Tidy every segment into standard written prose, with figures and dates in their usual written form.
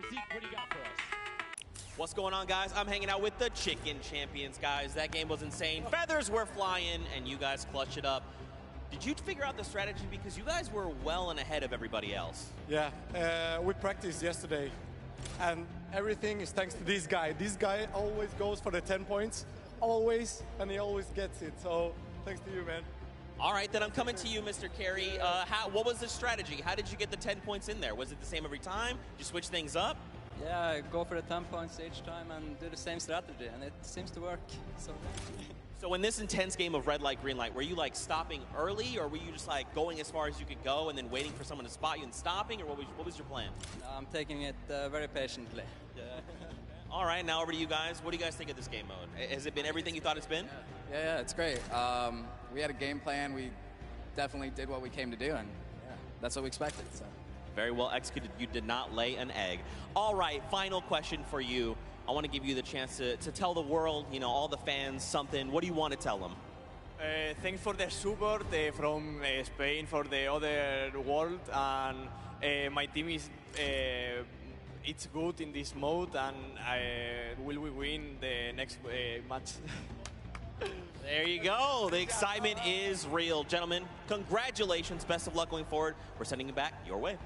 Zeke, what do you got for us? What's going on, guys? I'm hanging out with the Chicken Champions, guys. That game was insane. Feathers were flying, and you guys clutched it up. Did you figure out the strategy? Because you guys were well and ahead of everybody else. Yeah, we practiced yesterday, and everything is thanks to this guy. This guy always goes for the 10 points, always, and he always gets it. So thanks to you, man. All right, then I'm coming to you, Mr. Carey. What was the strategy? How did you get the 10 points in there? Was it the same every time? Did you switch things up? Yeah, go for the 10 points each time and do the same strategy, and it seems to work. So in this intense game of red light, green light, were you like stopping early, or were you just like going as far as you could go and then waiting for someone to spot you and stopping, or what was your plan? I'm taking it very patiently. Yeah. All right, now over to you guys. What do you guys think of this game mode? Has it been everything you thought it's been? Yeah, it's great. We had a game plan. We definitely did what we came to do, and yeah, that's what we expected. So. Very well executed. You did not lay an egg. All right, final question for you. I want to give you the chance to tell the world, you know, all the fans something. What do you want to tell them? Thanks for the support from Spain for the other world, and my team is it's good in this mode, and will we win the next match? There you go. The excitement is real. Gentlemen, congratulations. Best of luck going forward. We're sending it back your way.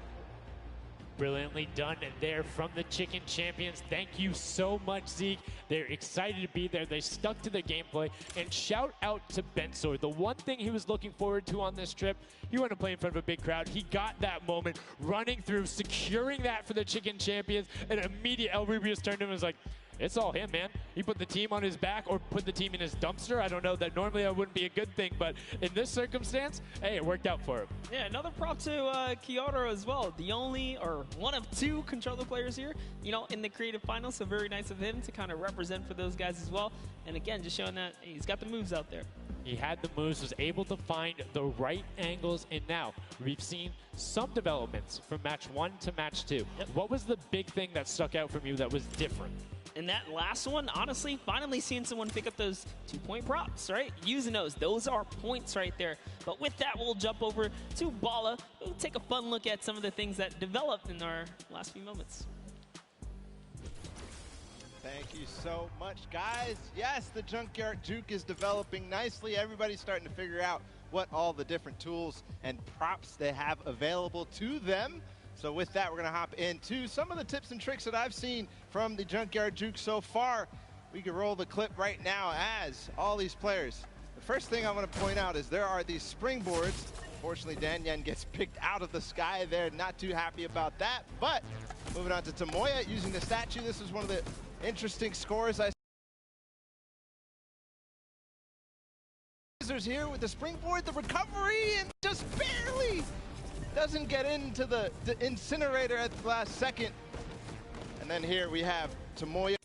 Brilliantly done there from the Chicken Champions. Thank you so much, Zeke. They're excited to be there. They stuck to the gameplay. And shout out to Bensor. The one thing he was looking forward to on this trip, he wanted to play in front of a big crowd. He got that moment, running through, securing that for the Chicken Champions. And immediate El Rubius turned to him and was like, it's all him, man. He put the team on his back or put the team in his dumpster. I don't know. That normally that wouldn't be a good thing, but in this circumstance, hey, it worked out for him. Yeah, another prop to Kyoto as well. The only or one of two controller players here, you know, in the creative finals. So very nice of him to kind of represent for those guys as well. And again, just showing that he's got the moves out there. He had the moves, was able to find the right angles, and now we've seen some developments from match 1 to match 2. Yep. What was the big thing that stuck out from you that was different? And that last one, honestly, finally seeing someone pick up those 2-point props, right? Using those are points right there. But with that, we'll jump over to Bala. We'll take a fun look at some of the things that developed in our last few moments. Thank you so much, guys. Yes, the Junkyard Juke is developing nicely. Everybody's starting to figure out what all the different tools and props they have available to them. So with that, we're going to hop into some of the tips and tricks that I've seen from the Junkyard Juke so far. We can roll the clip right now as all these players. The first thing I want to point out is there are these springboards. Unfortunately, Dan Yen gets picked out of the sky there. Not too happy about that. But moving on to Tomoya using the statue. This is one of the interesting scores I here with the springboard, the recovery, and just barely doesn't get into the incinerator at the last second. And then here we have Tomoya.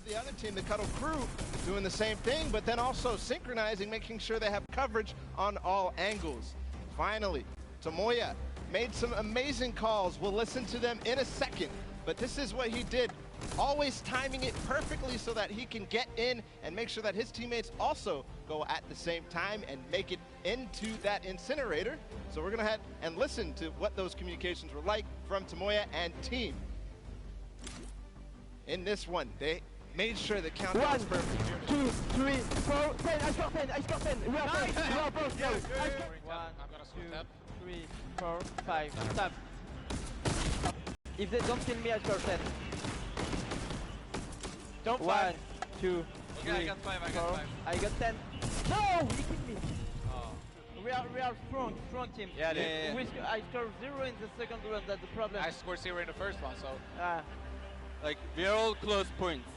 The other team, the Cuddle Crew, doing the same thing, but then also synchronizing, making sure they have coverage on all angles. Finally, Tomoya made some amazing calls. We'll listen to them in a second, but this is what he did. Always timing it perfectly so that he can get in and make sure that his teammates also go at the same time and make it into that incinerator. So we're gonna head and listen to what those communications were like from Tomoya and team. In this one, they made sure the countdown was perfect. 1, 2, 3, 4, 10. I score 10. I score 10. We are both. We are both. Yeah, 1, 2, 3, 4, 5. Tap. If they don't kill me, I score 10. Don't 1, 2, 3, I got 5. 4. I got 10. No, he killed me. Oh. We are strong team. Yeah. I scored 0 in the second round. That's the problem. I scored 0 in the first one, so like we are all close points.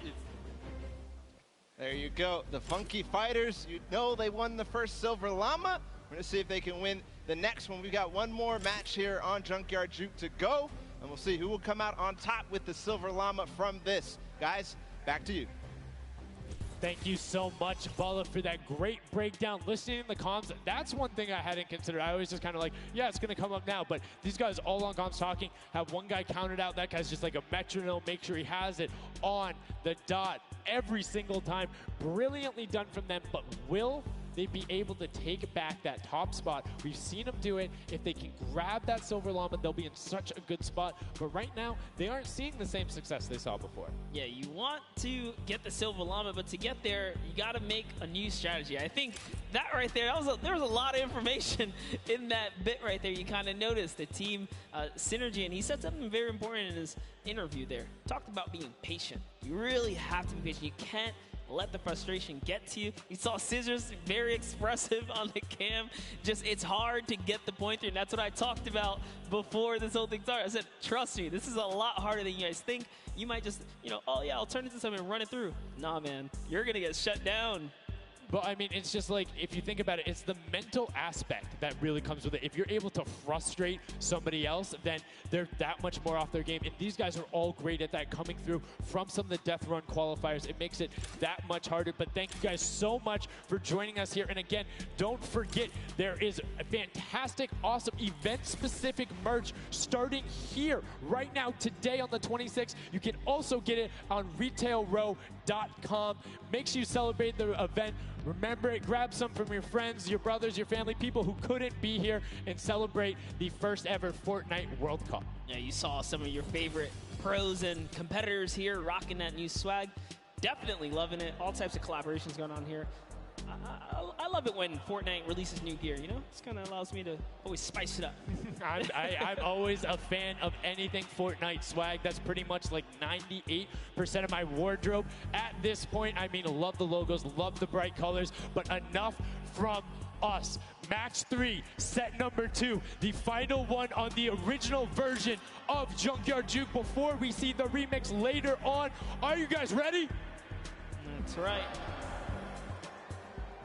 There you go. The Funky Fighters, you know they won the first Silver Llama. We're going to see if they can win the next one. We've got one more match here on Junkyard Juke to go, and we'll see who will come out on top with the Silver Llama from this. Guys, back to you. Thank you so much, Bala, for that great breakdown. Listening to the comms, that's one thing I hadn't considered. I always just kind of like, yeah, it's going to come up now. But these guys all on comms talking, have one guy counted out. That guy's just like a metronome, make sure he has it on the dot every single time. Brilliantly done from them, but will they be able to take back that top spot? We've seen them do it. If they can grab that silver llama, they'll be in such a good spot. But right now, they aren't seeing the same success they saw before. Yeah, you want to get the silver llama, but to get there, you got to make a new strategy. I think that right there, there was a lot of information in that bit right there. You kind of noticed the team synergy, and he said something very important in his interview there. Talked about being patient. You really have to be patient. You can't let the frustration get to you. You saw Scissors very expressive on the cam. Just, it's hard to get the pointer, and that's what I talked about before this whole thing started. I said, trust me, this is a lot harder than you guys think. You might just, you know, oh yeah, I'll turn it to something and run it through. Nah, man, you're gonna get shut down. But I mean, it's just like, if you think about it, it's the mental aspect that really comes with it. If you're able to frustrate somebody else, then they're that much more off their game. And these guys are all great at that, coming through from some of the Death Run qualifiers. It makes it that much harder. But thank you guys so much for joining us here. And again, don't forget, there is a fantastic, awesome event-specific merch starting here right now, today on the 26th. You can also get it on retailrow.com. Make sure you celebrate the event. Remember it, grab some from your friends, your brothers, your family, people who couldn't be here, and celebrate the first ever Fortnite World Cup. Yeah, you saw some of your favorite pros and competitors here rocking that new swag. Definitely loving it. All types of collaborations going on here. I love it when Fortnite releases new gear, you know? This kind of allows me to always spice it up. I'm always a fan of anything Fortnite swag. That's pretty much like 98% of my wardrobe at this point. I mean, love the logos, love the bright colors, but enough from us. Match 3, set number 2, the final one on the original version of Junkyard Juke before we see the remix later on. Are you guys ready? That's right.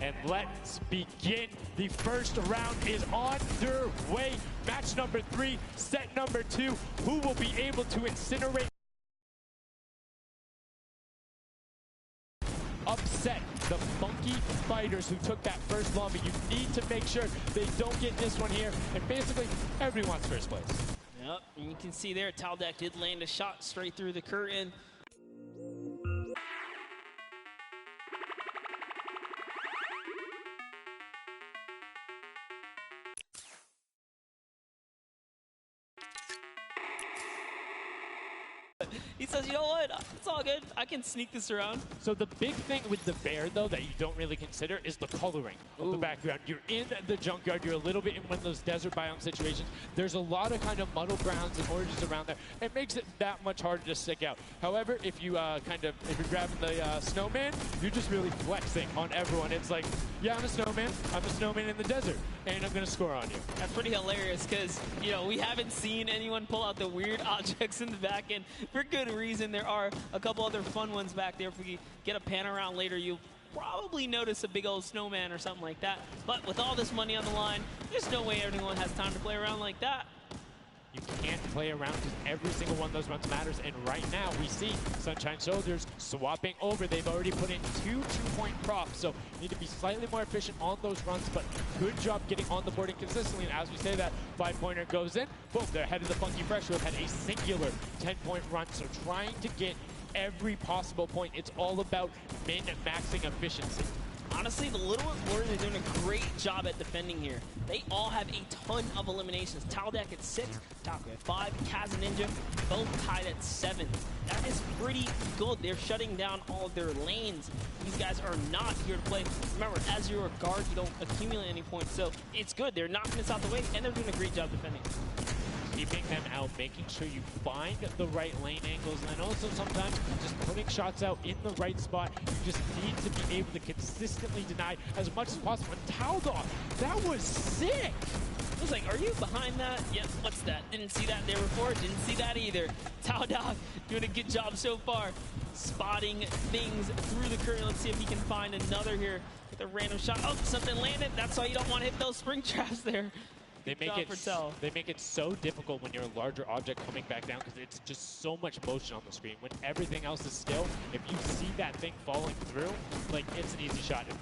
And let's begin. The first round is underway. Match number 3, set number 2. Who will be able to incinerate, upset the Funky Fighters who took that first llama? You need to make sure they don't get this one here. And basically, everyone's first place. Yep, and you can see there, Taldeck did land a shot straight through the curtain. He says, you know what, it's all good. I can sneak this around. So the big thing with the bear, though, that you don't really consider is the coloring of the background. You're in the junkyard. You're a little bit in one of those desert biome situations. There's a lot of kind of muddle grounds and oranges around there. It makes it that much harder to stick out. However, if you if you're grabbing the snowman, you're just really flexing on everyone. It's like, yeah, I'm a snowman. I'm a snowman in the desert, and I'm going to score on you. That's pretty hilarious because, you know, we haven't seen anyone pull out the weird objects in the back end for good reason. There are a couple other fun ones back there. If we get a pan around later, you'll probably notice a big old snowman or something like that. But with all this money on the line, there's no way anyone has time to play around like that. You can't play around because every single one of those runs matters. And right now, we see Sunshine Soldiers swapping over. They've already put in 2 2-point props, so need to be slightly more efficient on those runs, but good job getting on the board and consistently. And as we say that, 5-pointer goes in. Boom, they're ahead of the Funky Fresh, who have had a singular 10-point run. So trying to get every possible point. It's all about min-maxing efficiency. Honestly, the Little Warriors are doing a great job at defending here. They all have a ton of eliminations. Taldeck at 6, Taco at 5, Kaz and Ninja both tied at 7. That is pretty good. They're shutting down all of their lanes. These guys are not here to play. Remember, as you're a guard, you don't accumulate any points, so it's good. They're knocking this out the way, and they're doing a great job defending. Keeping them out, making sure you find the right lane angles, and then also sometimes just putting shots out in the right spot. You just need to be able to consistently deny as much as possible. And Taldog, that was sick! I was like, are you behind that? Yep, what's that? Didn't see that there before, didn't see that either. Taldeck doing a good job so far, spotting things through the curtain. Let's see if he can find another here with a random shot. Oh, something landed. That's why you don't want to hit those spring traps there. They make it so difficult when you're a larger object coming back down because it's just so much motion on the screen. When everything else is still, if you see that thing falling through, like it's an easy shot. And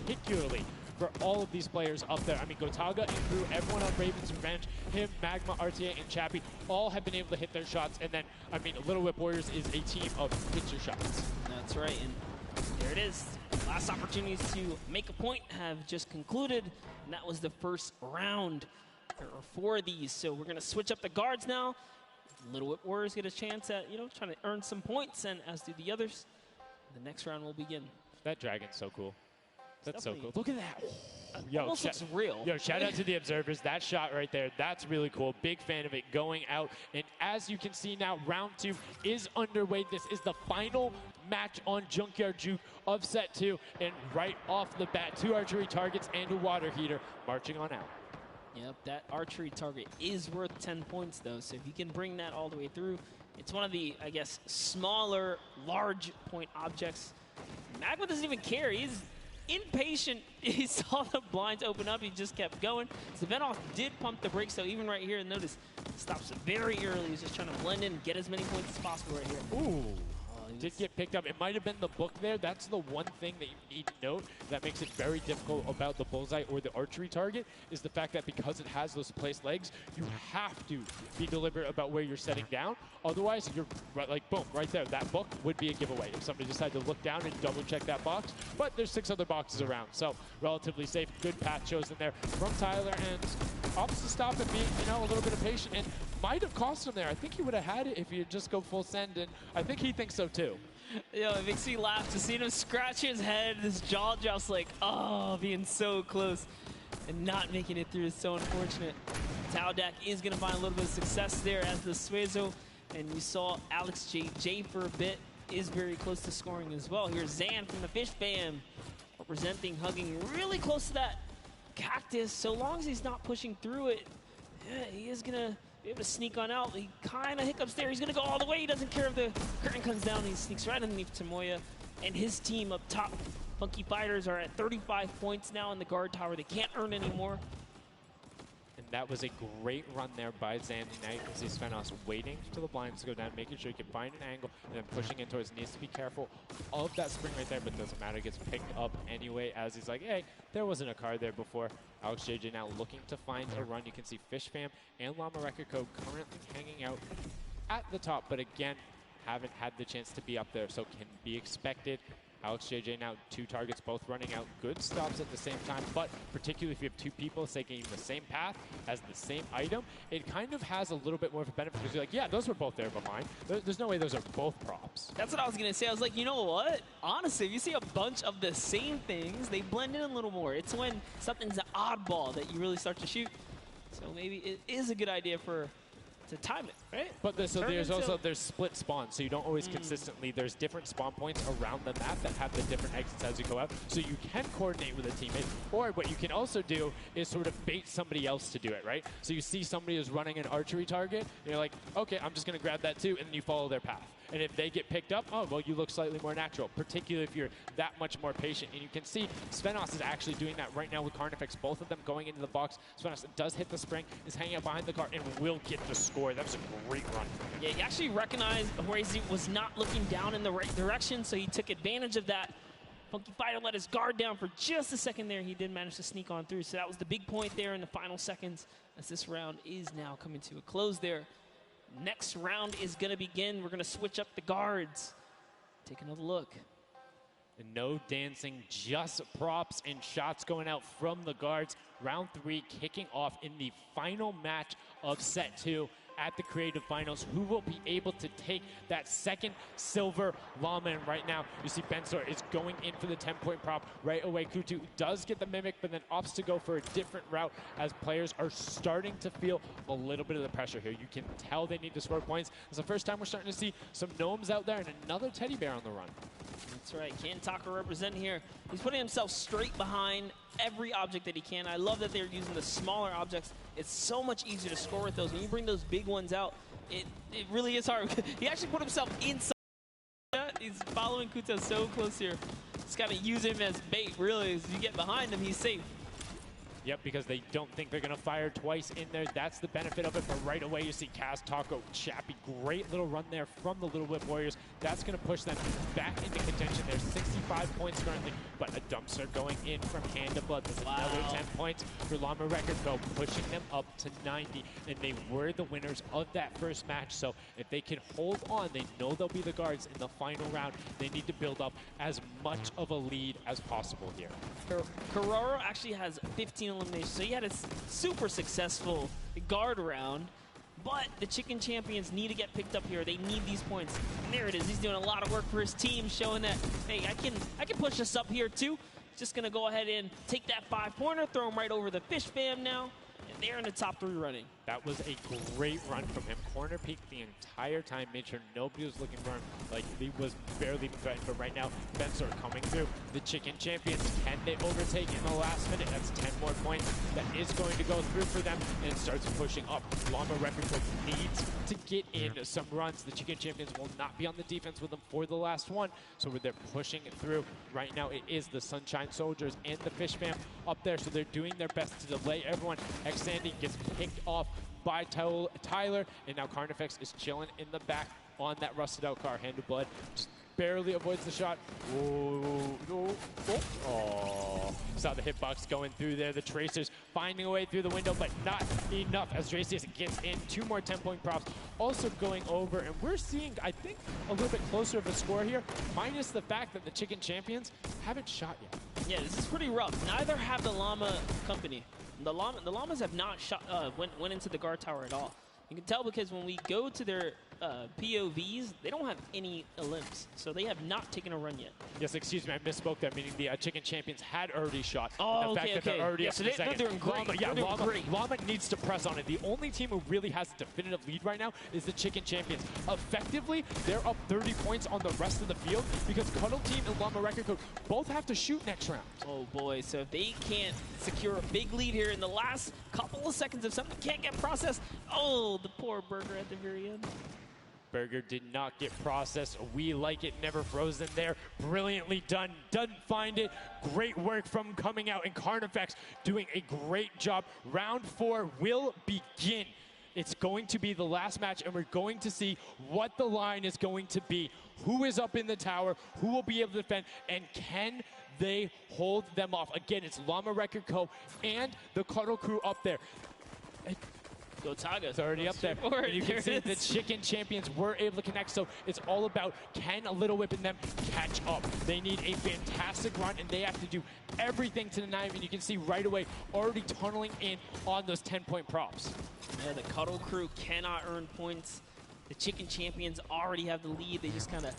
particularly for all of these players up there. I mean, Gotaga and Brew, everyone on Raven's Revenge, him, Magma, RTA, and Chappie, all have been able to hit their shots. And then, I mean, Little Whip Warriors is a team of hit your shots. That's right, and there it is. Last opportunities to make a point have just concluded, and that was the first round. There are 4 of these, so we're gonna switch up the guards now. Little Whip Warriors get a chance at, trying to earn some points, and as do the others. The next round will begin. That dragon's so cool. That's so cool. Look at that. Almost looks real. Yo, shout out to the observers. That shot right there, that's really cool. Big fan of it going out. And as you can see now, round 2 is underway. This is the final match on Junkyard Juke of set 2. And right off the bat, 2 archery targets and a water heater marching on out. Yep, that archery target is worth 10 points, though. So if you can bring that all the way through, it's one of the, I guess, smaller, large point objects. Magma doesn't even care. He's impatient. He saw the blinds open up. He just kept going. Savenoff did pump the brakes, though, even right here. And notice, stops very early. He's just trying to blend in and get as many points as possible right here. Ooh. Did get picked up. It might have been the book there. That's the one thing that you need to note that makes it very difficult about the bullseye or the archery target is the fact that because it has those placed legs, you have to be deliberate about where you're setting down. Otherwise, you're like, boom, right there. That book would be a giveaway if somebody decided to look down and double check that box. But there's 6 other boxes around, so relatively safe. Good path chosen there from Tyler, and opts to stop and being, a little bit of patience, and might have cost him there. I think he would have had it if he had just go full send, and I think he thinks so too. It makes me laugh to see him scratch his head, his jaw just like, oh, being so close and not making it through is so unfortunate. Taudak is going to find a little bit of success there as the Suezo, and you saw Alex J for a bit is very close to scoring as well. Here's Zan from the Fish Fam representing, hugging really close to that cactus. So long as he's not pushing through it, yeah, he is going to be able to sneak on out. He kind of hiccups there. He's going to go all the way. He doesn't care if the curtain comes down. He sneaks right underneath Tamoya. And his team up top, Funky Fighters, are at 35 points now in the guard tower. They can't earn anymore. And that was a great run there by Zandy Knight as he's Svenos waiting for the blinds to go down, making sure he can find an angle, and then pushing in towards. Needs to be careful of that spring right there, but doesn't matter. Gets picked up anyway as he's like, hey, there wasn't a card there before. Alex JJ now looking to find a run. You can see Fish Fam and Llama Record Code currently hanging out at the top, but again, haven't had the chance to be up there, so can be expected. Alex JJ now 2 targets, both running out. Good stops at the same time, but particularly if you have 2 people taking the same path as the same item, it kind of has a little bit more of a benefit because you're like, yeah, those were both there behind. There's no way those are both props. That's what I was going to say. I was like, you know what? Honestly, if you see a bunch of the same things, they blend in a little more. It's when something's an oddball that you really start to shoot. So maybe it is a good idea to time it, right? But there's split spawns, so you don't always consistently. There's different spawn points around the map that have the different exits as you go out, so you can coordinate with a teammate. Or what you can also do is sort of bait somebody else to do it, right? So you see somebody is running an archery target, and you're like, okay, I'm just going to grab that too, and then you follow their path. And if they get picked up, oh, well, you look slightly more natural, particularly if you're that much more patient. And you can see Svenos is actually doing that right now with Carnifex, both of them going into the box. Svenos does hit the spring, is hanging out behind the car, and will get the score. That was a great run. Yeah, he actually recognized Horazi was not looking down in the right direction, so he took advantage of that. Funky Fighter let his guard down for just a second there. He did manage to sneak on through, so that was the big point there in the final seconds as this round is now coming to a close there. Next round is going to begin. We're going to switch up the guards. Take another look. And no dancing, just props and shots going out from the guards. Round 3 kicking off in the final match of set 2 at the Creative Finals. Who will be able to take that second silver llama? And right now, you see Bensor is going in for the 10-point prop right away. Kutu does get the Mimic, but then opts to go for a different route as players are starting to feel a little bit of the pressure here. You can tell they need to score points. It's the first time we're starting to see some gnomes out there and another teddy bear on the run. That's right, Kantaka representing here. He's putting himself straight behind every object that he can. I love that they're using the smaller objects. It's so much easier to score with those. When you bring those big ones out, it really is hard. He actually put himself inside. He's following Kuta so close here. Just got to use him as bait, really. As you get behind him, he's safe. Yep, because they don't think they're going to fire twice in there. That's the benefit of it. But right away, you see Kaz, Taco, Chappie. Great little run there from the Little Whip Warriors. That's going to push them back into contention. There's 65 points currently, but a dumpster going in from Hand of Blood. There's another 10 points for Llama Record Co, pushing them up to 90. And they were the winners of that first match. So if they can hold on, they know they'll be the guards in the final round. They need to build up as much of a lead as possible here. Carraro actually has 15 eliminations, so he had a super successful guard round. But the Chicken Champions need to get picked up here. They need these points. And there it is. He's doing a lot of work for his team, showing that, hey, I can push us up here too. Just gonna go ahead and take that 5-pointer, throw him right over the Fish Fam now. And they're in the top 3 running. That was a great run from him. Corner peeked the entire time, made sure nobody was looking for him. Like, he was barely threatened, but right now, Bensor coming through. The Chicken Champions, can they overtake in the last minute? That's 10 more points. That is going to go through for them, and it starts pushing up. Llama Record Co needs to get in some runs. The Chicken Champions will not be on the defense with them for the last one, so they're pushing it through. Right now, it is the Sunshine Soldiers and the Fish Fam up there, so they're doing their best to delay everyone. Sandy gets picked off by Tyler, and now Carnifex is chilling in the back on that rusted out car. Hand of Blood just barely avoids the shot. Oh, saw the hitbox going through there. The Tracers finding a way through the window, but not enough as Tracius gets in. 2 more 10-point props also going over, and we're seeing, I think, a little bit closer of a score here, minus the fact that the Chicken Champions haven't shot yet. Yeah, this is pretty rough. Neither have the Llama Company. The Llamas have not shot, went into the guard tower at all. You can tell because when we go to their POVs, they don't have any elims, so they have not taken a run yet. Yes, excuse me, I misspoke there, meaning the Chicken Champions had already shot. Oh, the fact that they're already so they're doing great. Llama needs to press on it. The only team who really has a definitive lead right now is the Chicken Champions. Effectively, they're up 30 points on the rest of the field because Cuddle Team and Llama Record Co both have to shoot next round. Oh boy, so if they can't secure a big lead here in the last couple of seconds, if something can't get processed, oh, the poor Burger at the very end. Burger did not get processed. We like it, never frozen there. Brilliantly done, doesn't find it. Great work from coming out, and Carnifex doing a great job. Round 4 will begin. It's going to be the last match, and we're going to see what the line is going to be. Who is up in the tower, who will be able to defend, and can they hold them off? Again, it's Llama Record Co. and the Cuddle Crew up there. Go Taga. It's already up there. And you can see the Chicken Champions were able to connect, so it's all about can a Little Whip and them catch up. They need a fantastic run, and they have to do everything to the 9, and you can see right away already tunneling in on those 10-point props. Yeah, the Cuddle Crew cannot earn points. The Chicken Champions already have the lead. They just kind of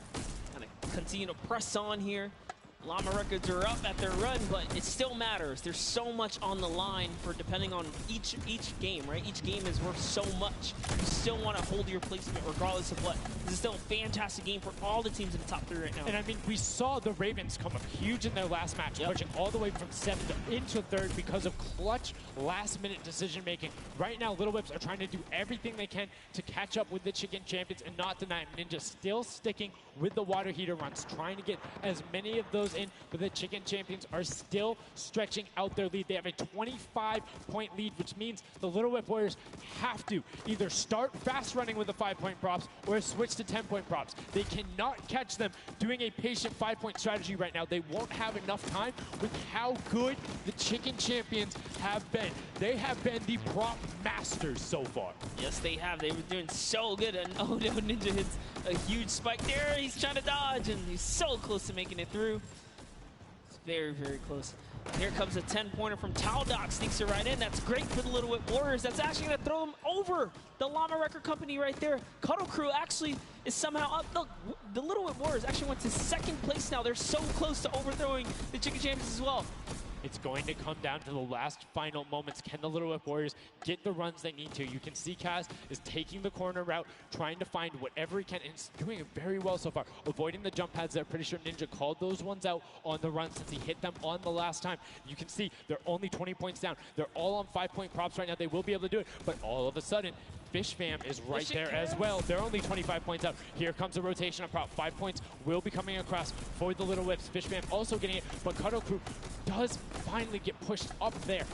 continue to press on here. Llama Records are up at their run, but it still matters. There's so much on the line for depending on each game, right? Each game is worth so much. You still want to hold your placement regardless of what. This is still a fantastic game for all the teams in the top 3 right now. And I mean, we saw the Ravens come up huge in their last match, pushing all the way from 7th into 3rd because of clutch last-minute decision-making. Right now, Little Whips are trying to do everything they can to catch up with the Chicken Champions and not deny them. Ninja still sticking with the water heater runs, trying to get as many of those in, but the Chicken Champions are still stretching out their lead. They have a 25-point lead, which means the Little Whip Warriors have to either start fast running with the 5-point props or switch to 10-point props. They cannot catch them doing a patient 5-point strategy right now. They won't have enough time with how good the Chicken Champions have been. They have been the prop masters so far. Yes, they have. They were doing so good, and oh no, Ninja hits a huge spike there. He's trying to dodge, and he's so close to making it through. Very, very close. Here comes a 10-pointer from Taldoc, sneaks it right in. That's great for the Little Whip Warriors. That's actually going to throw them over the Llama Record Company right there. Cuddle Crew actually is somehow up. Look, the Little Whip Warriors actually went to 2nd place now. They're so close to overthrowing the Chicken Champions as well. It's going to come down to the last final moments. Can the Little Whip Warriors get the runs they need to? You can see Kaz is taking the corner route, trying to find whatever he can, and he's doing it very well so far. Avoiding the jump pads there. Pretty sure Ninja called those ones out on the run since he hit them on the last time. You can see they're only 20 points down. They're all on 5-point props right now. They will be able to do it, but all of a sudden, Fish Fam is right there as well. They're only 25 points out. Here comes a rotation of prop. 5 points will be coming across for the Little Whips. Fish Fam also getting it, but Cuddle Crew does finally get pushed up there.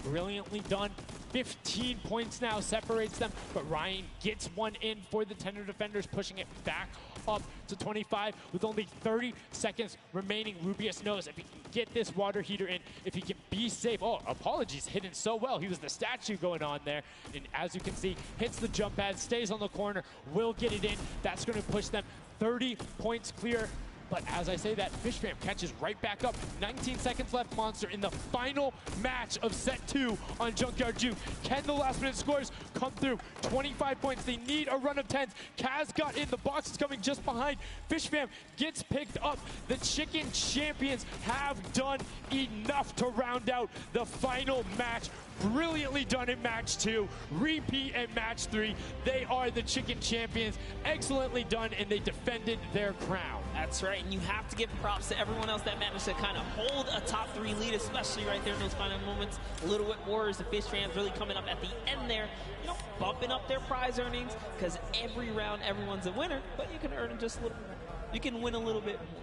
brilliantly done. 15 points now separates them, but Ryan gets one in for the Tender Defenders, pushing it back up to 25 with only 30 seconds remaining. Rubius knows if he can get this water heater in, if he can be safe. Oh, apologies, hidden so well. He was the statue going on there. And as you can see, hits the jump pad, stays on the corner, will get it in. That's going to push them 30 points clear. But as I say that, Fishfam catches right back up. 19 seconds left, Monster, in the final match of set 2 on Junkyard Juke. Can the last minute scores come through? 25 points, they need a run of 10s. Kaz got in, the box is coming just behind. Fishfam gets picked up. The Chicken Champions have done enough to round out the final match. Brilliantly done in match 2, repeat in match 3. They are the Chicken Champions. Excellently done, and they defended their crown. That's right, and you have to give props to everyone else that managed to kind of hold a top 3 lead, especially right there in those final moments. Little Whip Warriors, the Fish fans really coming up at the end there, you know, bumping up their prize earnings, because every round, everyone's a winner, but you can earn just a little more. You can win a little bit more.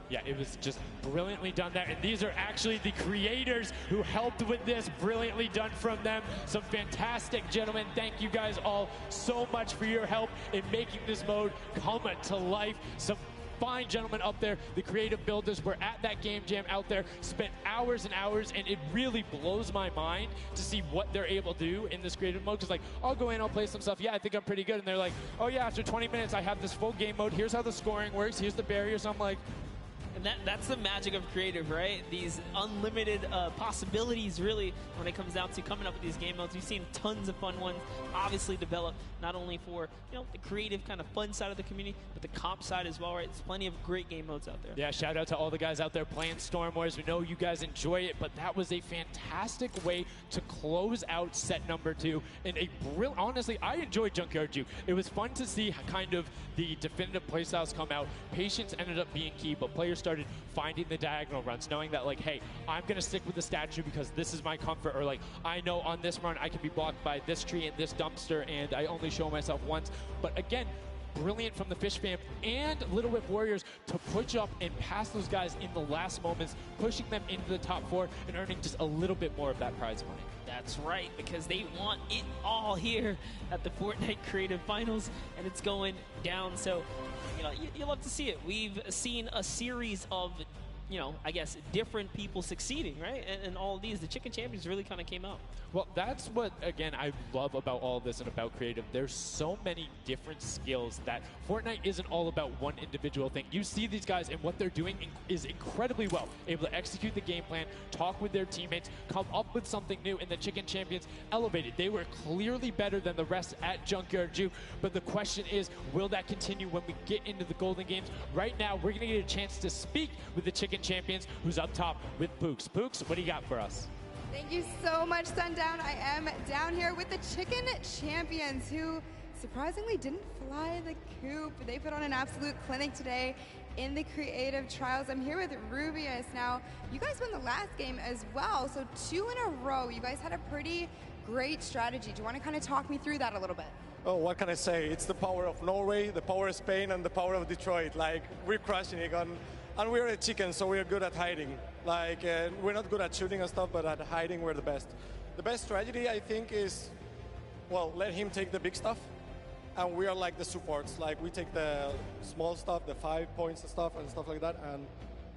Yeah, it was just brilliantly done there. And these are actually the creators who helped with this. Brilliantly done from them. Some fantastic gentlemen. Thank you guys all so much for your help in making this mode come to life. Some fine gentlemen up there, the creative builders, were at that game jam out there, spent hours and hours, and it really blows my mind to see what they're able to do in this creative mode. Because, like, I'll go in, I'll play some stuff, yeah, I think I'm pretty good, and they're like, oh yeah, after 20 minutes, I have this full game mode, here's how the scoring works, here's the barriers. I'm like, and that's the magic of creative, right? These unlimited possibilities, really, when it comes down to coming up with these game modes. We've seen tons of fun ones, obviously developed not only for, you know, the creative kind of fun side of the community, but the comp side as well, right? There's plenty of great game modes out there. Yeah, shout out to all the guys out there playing Storm Wars. We know you guys enjoy it, but that was a fantastic way to close out set number 2. And a brilliant, honestly, I enjoyed Junkyard Juke. It was fun to see kind of the definitive playstyles come out. Patience ended up being key, but players started finding the diagonal runs, knowing that, like, hey, I'm going to stick with the statue because this is my comfort, or like, I know on this run I can be blocked by this tree and this dumpster, and I only show myself once. But again, brilliant from the Fish fam and Little Whip Warriors to push up and pass those guys in the last moments, pushing them into the top 4 and earning just a little bit more of that prize money. That's right, because they want it all here at the Fortnite Creative Finals, and it's going down. So, you know, you love to see it. We've seen a series of, you know, I guess, different people succeeding, right? And all of these, the Chicken Champions really kind of came out. Well, that's what, again, I love about all of this and about creative. There's so many different skills that Fortnite isn't all about one individual thing. You see these guys, and what they're doing is incredibly well. Able to execute the game plan, talk with their teammates, come up with something new, and the Chicken Champions elevated. They were clearly better than the rest at Junkyard Juke, but the question is, will that continue when we get into the Golden Games? Right now, we're going to get a chance to speak with the Chicken Champions, who's up top with Pooks. Pooks, what do you got for us? Thank you so much, Sundown. I am down here with the Chicken Champions, who surprisingly didn't fly the coop. They put on an absolute clinic today in the creative trials. I'm here with Rubius. Now, you guys won the last game as well, so 2 in a row. You guys had a pretty great strategy. Do you want to kind of talk me through that a little bit? Oh, what can I say? It's the power of Norway, the power of Spain, and the power of Detroit. Like, we're crushing it. And we're a chicken, so we're good at hiding. Like, we're not good at shooting and stuff, but at hiding, we're the best. The best strategy, I think, is, well, let him take the big stuff, and we are like the supports. Like, we take the small stuff, the 5 points and stuff like that, and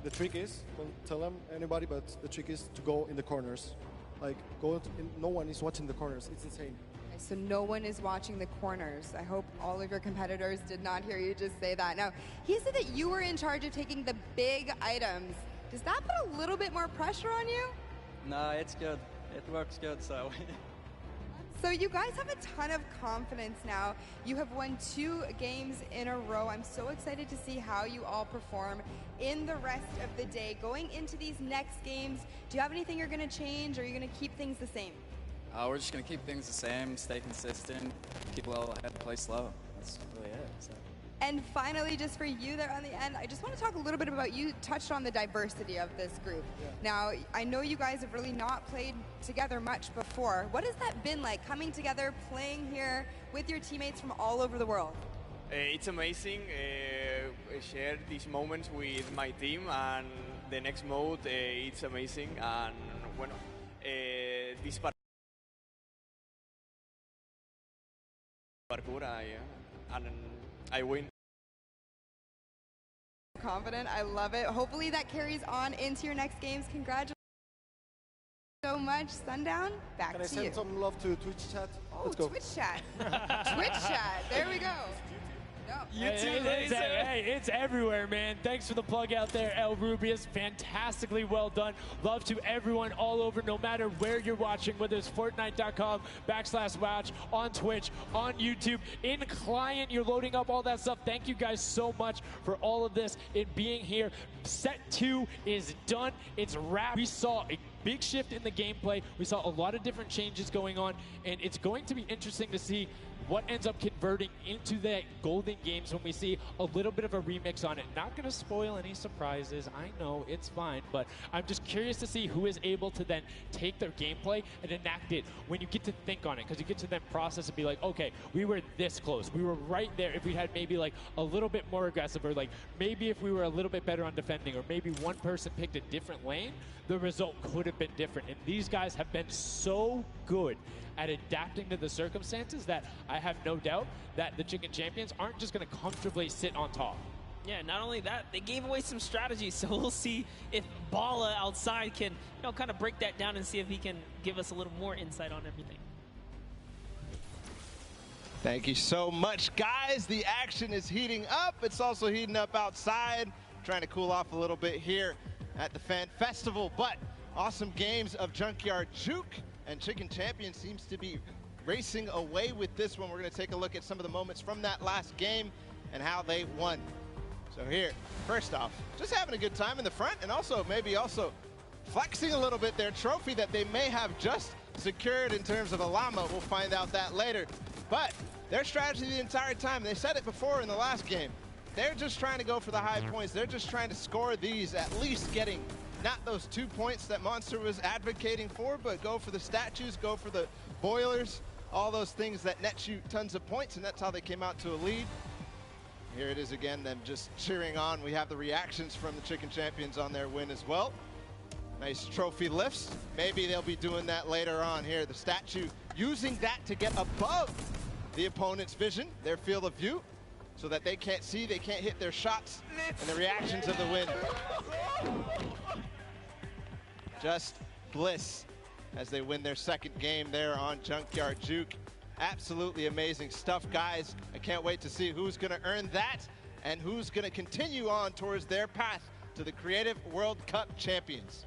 the trick is, don't tell them, anybody, but the trick is to go in the corners. Like, no one is watching the corners. It's insane. So no one is watching the corners. I hope all of your competitors did not hear you just say that. Now, he said that you were in charge of taking the big items. Does that put a little bit more pressure on you? No, it's good. It works good, so. So you guys have a ton of confidence now. You have won 2 games in a row. I'm so excited to see how you all perform in the rest of the day. Going into these next games, do you have anything you're going to change, or are you going to keep things the same? We're just going to keep things the same, stay consistent, keep level ahead, play slow. That's really it. So. And finally, just for you there on the end, I just want to talk a little bit about, you touched on the diversity of this group. Yeah. Now, I know you guys have really not played together much before. What has that been like, coming together, playing here with your teammates from all over the world? It's amazing. I share these moments with my team, and the next mode, it's amazing. And bueno, this parkour, and I win. Confident, I love it. Hopefully that carries on into your next games. Congratulations so much. Sundown, back Can I to send you. some love to Twitch chat? Oh, Let's go. Twitch chat. Twitch chat. There we go. No. It's everywhere, man. Thanks for the plug out there, El Rubius. Fantastically well done. Love to everyone all over, no matter where you're watching, whether it's Fortnite.com/watch, on Twitch, on YouTube, in client, you're loading up all that stuff. Thank you guys so much for all of this and being here. Set 2 is done. It's wrapped. We saw a big shift in the gameplay. We saw a lot of different changes going on, and it's going to be interesting to see what ends up converting into the golden games when we see a little bit of a remix on it. Not going to spoil any surprises. I know, it's fine, but I'm just curious to see who is able to then take their gameplay and enact it when you get to think on it, because you get to then process and be like, okay, we were this close. We were right there. If we had maybe like a little bit more aggressive, or like maybe if we were a little bit better on defending, or maybe one person picked a different lane, the result could have been different. And these guys have been so good at adapting to the circumstances that I have no doubt that the Chicken Champions aren't just going to comfortably sit on top. Yeah, not only that, they gave away some strategies, so we'll see if Bala outside can, kind of break that down and see if he can give us a little more insight on everything. Thank you so much, guys. The action is heating up. It's also heating up outside. Trying to cool off a little bit here at the Fan Festival, but awesome games of Junkyard Juke, and Chicken Champion seems to be racing away with this one. We're going to take a look at some of the moments from that last game and how they won. So here, first off, just having a good time in the front, and also maybe flexing a little bit their trophy that they may have just secured in terms of a llama. We'll find out that later. But their strategy the entire time, they said it before in the last game, they're just trying to go for the high points. They're just trying to score these, at least getting not those 2 points that Monster was advocating for, but go for the statues, go for the boilers, all those things that net you tons of points, and that's how they came out to a lead. Here it is again, them just cheering on. We have the reactions from the Chicken Champions on their win as well. Nice trophy lifts. Maybe they'll be doing that later on here. The statue using that to get above the opponent's vision, their field of view, so that they can't see, they can't hit their shots, and the reactions of the win. Just bliss as they win their second game there on Junkyard Juke. Absolutely amazing stuff, guys. I can't wait to see who's going to earn that and who's going to continue on towards their path to the Creative World Cup champions.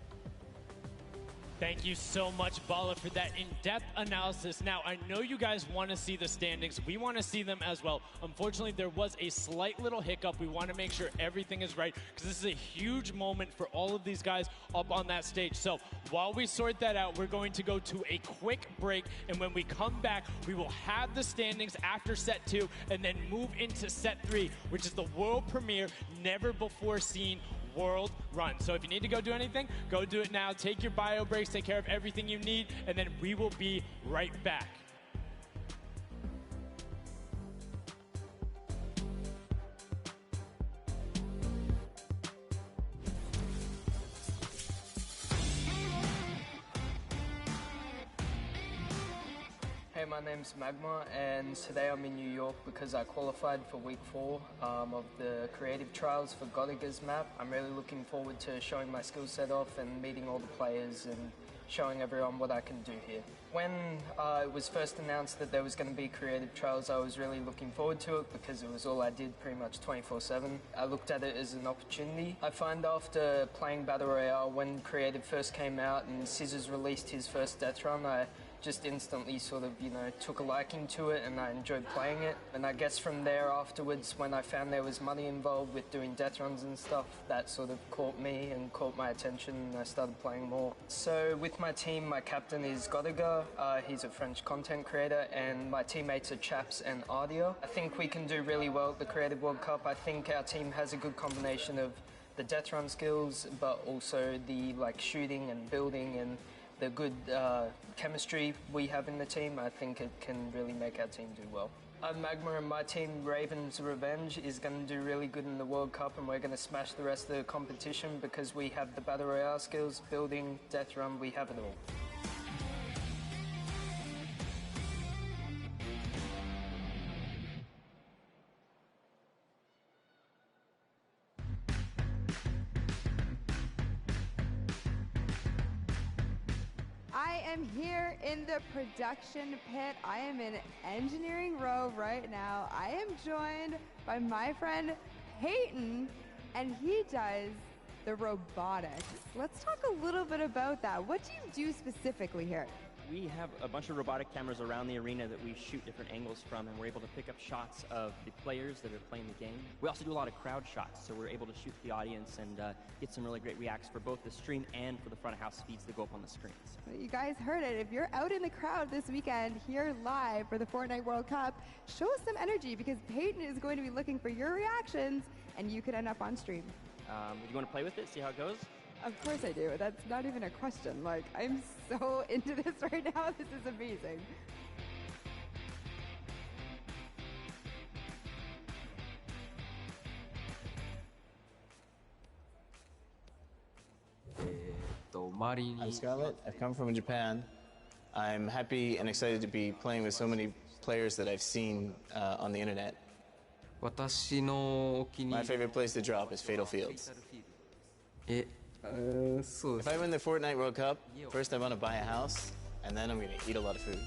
Thank you so much, Bala, for that in-depth analysis. Now, I know you guys want to see the standings. We want to see them as well. Unfortunately, there was a slight little hiccup. We want to make sure everything is right, because this is a huge moment for all of these guys up on that stage. So while we sort that out, we're going to go to a quick break, and when we come back, we will have the standings after set 2 and then move into set 3, which is the world premiere, never before seen world run. So if you need to go do anything, go do it now. Take your bio breaks, take care of everything you need, and then we will be right back. Hey, my name's Magma, and today I'm in New York because I qualified for week 4 of the creative trials for Godiga's map. I'm really looking forward to showing my skill set off and meeting all the players and showing everyone what I can do here. When it was first announced that there was going to be creative trials, I was really looking forward to it because it was all I did pretty much 24/7. I looked at it as an opportunity. I find after playing Battle Royale, when creative first came out and Scissors released his first death run, I just instantly sort of, took a liking to it, and I enjoyed playing it. And I guess from there afterwards, when I found there was money involved with doing death runs and stuff, that sort of caught me and caught my attention, and I started playing more. So with my team, my captain is Godiga. He's a French content creator, and my teammates are Chaps and Ardia. I think we can do really well at the Creative World Cup. I think our team has a good combination of the death run skills, but also the shooting and building and the good chemistry we have in the team. I think it can really make our team do well. Magma and my team, Raven's Revenge, is going to do really good in the World Cup, and we're going to smash the rest of the competition because we have the Battle Royale skills, building, death run, we have it all. I am here in the production pit. I am in engineering row right now. I am joined by my friend Peyton, and he does the robotics. Let's talk a little bit about that. What do you do specifically here? We have a bunch of robotic cameras around the arena that we shoot different angles from, and we're able to pick up shots of the players that are playing the game. We also do a lot of crowd shots, so we're able to shoot the audience and get some really great reacts for both the stream and for the front of house feeds that go up on the screens. You guys heard it. If you're out in the crowd this weekend here live for the Fortnite World Cup, show us some energy because Peyton is going to be looking for your reactions and you could end up on stream. Do you want to play with it, see how it goes? Of course I do. That's not even a question. Like, I'm so into this right now. This is amazing. I'm Scarlett. I've come from Japan. I'm happy and excited to be playing with so many players that I've seen on the internet. My favorite place to drop is Fatal Fields. If I win the Fortnite World Cup, first I want to buy a house, and then I'm going to eat a lot of food.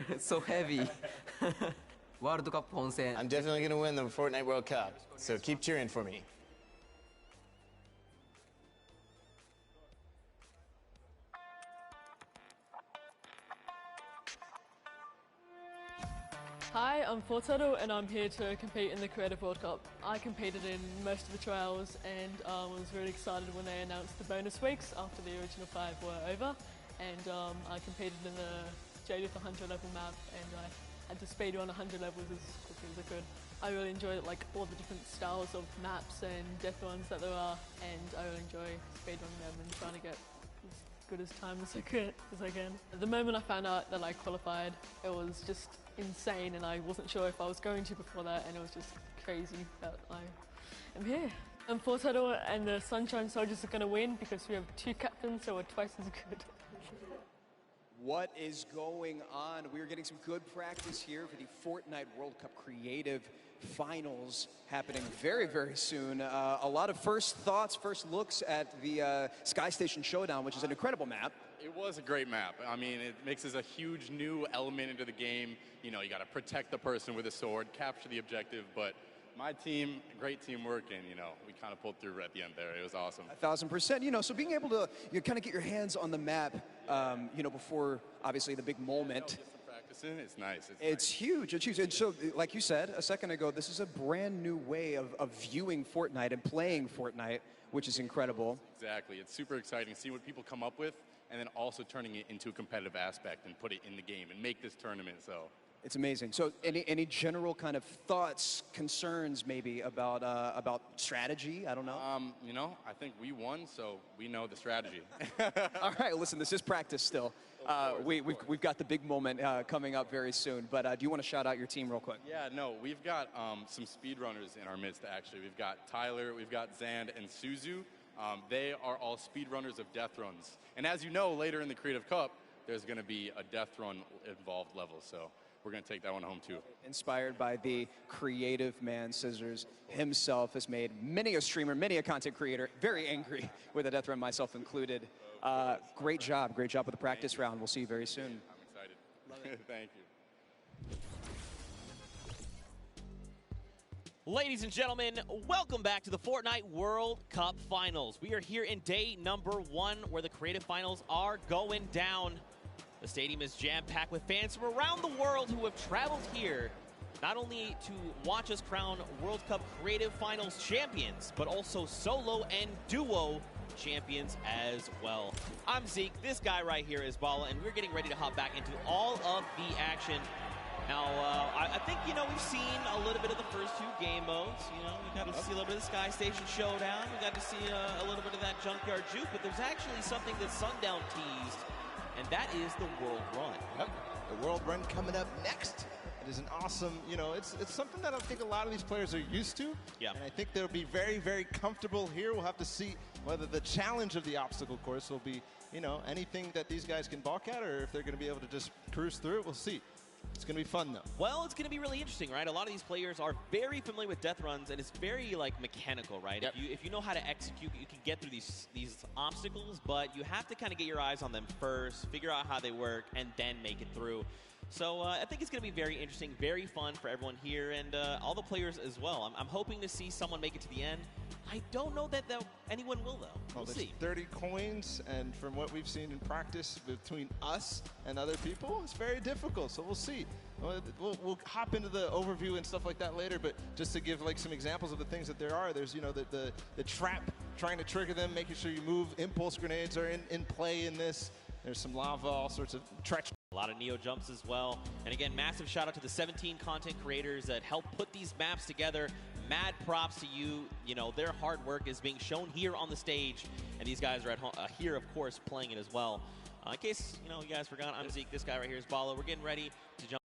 It's so heavy. World Cup Ponsen. I'm definitely going to win the Fortnite World Cup, so keep cheering for me. Hi, I'm Fortnite and I'm here to compete in the Creative World Cup. I competed in most of the trials and was really excited when they announced the bonus weeks after the original 5 were over. And I competed in the Jadith 100 level map and I had to speedrun 100 levels as quickly as I could. I really enjoyed like all the different styles of maps and death runs that there are, and I really enjoy speedrunning them and trying to get as good as time as I can. The moment I found out that I qualified, it was just insane and I wasn't sure if I was going to before that, and it was just crazy that I am here. And Fortnite and the Sunshine Soldiers are going to win because we have 2 captains, so we're twice as good. What is going on? We're getting some good practice here for the Fortnite World Cup Creative Finals happening very, very soon. A lot of first thoughts, first looks at the Sky Station Showdown, which is an incredible map. It was a great map. I mean, it mixes a huge new element into the game. You know, you got to protect the person with a sword, capture the objective, but my team, great teamwork, and, you know, we kind of pulled through at the end there. It was awesome. 1,000%. You know, so being able to kind of get your hands on the map, you know, before, obviously, the big moment. Practicing, it's nice. It's huge. It's huge. And so, like you said a second ago, this is a brand new way of viewing Fortnite and playing Fortnite, which is incredible. Exactly. It's super exciting. See what people come up with, and then also turning it into a competitive aspect and put it in the game and make this tournament, so. It's amazing. So any general kind of thoughts, concerns maybe about strategy? I don't know. You know, I think we won, so we know the strategy. All right, listen, this is practice still. We've got the big moment coming up very soon, but do you want to shout out your team real quick? Yeah, no, we've got some speedrunners in our midst, actually. We've got Tyler, we've got Zand, and Suzu. They are all speedrunners of death runs. And as you know, later in the Creative Cup, there's going to be a death run involved level, so we're going to take that one home, too. Inspired by the creative man, Scissors himself has made many a streamer, many a content creator very angry with a death run, myself included. Great job with the practice round. We'll see you very soon. I'm excited. Thank you. Ladies and gentlemen, welcome back to the Fortnite World Cup Finals. We are here in day number 1 where the creative finals are going down. The stadium is jam-packed with fans from around the world who have traveled here not only to watch us crown World Cup Creative Finals champions, but also solo and duo champions as well. I'm Zeke, this guy right here is Bala, and we're getting ready to hop back into all of the action. Now, I think, you know, we've seen a little bit of the first 2 game modes. You know, we got to see a little bit of the Sky Station Showdown. We got to see a little bit of that Junkyard Juke, but there's actually something that Sundown teased, and that is the World Run. Yep. The World Run coming up next. It is an awesome, you know, it's something that I think a lot of these players are used to. Yeah. And I think they'll be very, very comfortable here. We'll have to see whether the challenge of the obstacle course will be, you know, anything that these guys can balk at, or if they're going to be able to just cruise through it. We'll see. It's going to be fun, though. Well, it's going to be really interesting, right? A lot of these players are very familiar with death runs, and it's very, like, mechanical, right? Yep. If you know how to execute, you can get through these obstacles, but you have to kind of get your eyes on them first, figure out how they work, and then make it through. So I think it's going to be very interesting, very fun for everyone here, and all the players as well. I'm hoping to see someone make it to the end. I don't know that anyone will, though. We'll there's see. 30 coins, and from what we've seen in practice between us and other people, it's very difficult, so we'll see. We'll hop into the overview and stuff like that later, but just to give like some examples of the things that there are, there's, you know, the trap, trying to trigger them, making sure you move. Impulse grenades are in play in this. There's some lava, all sorts of treachery. A lot of Neo jumps as well. And again, massive shout out to the 17 content creators that helped put these maps together. Mad props to you. You know, their hard work is being shown here on the stage. And these guys are at home, here, of course, playing it as well. In case, you know, you guys forgot, I'm Zeke. This guy right here is Bala. We're getting ready to jump.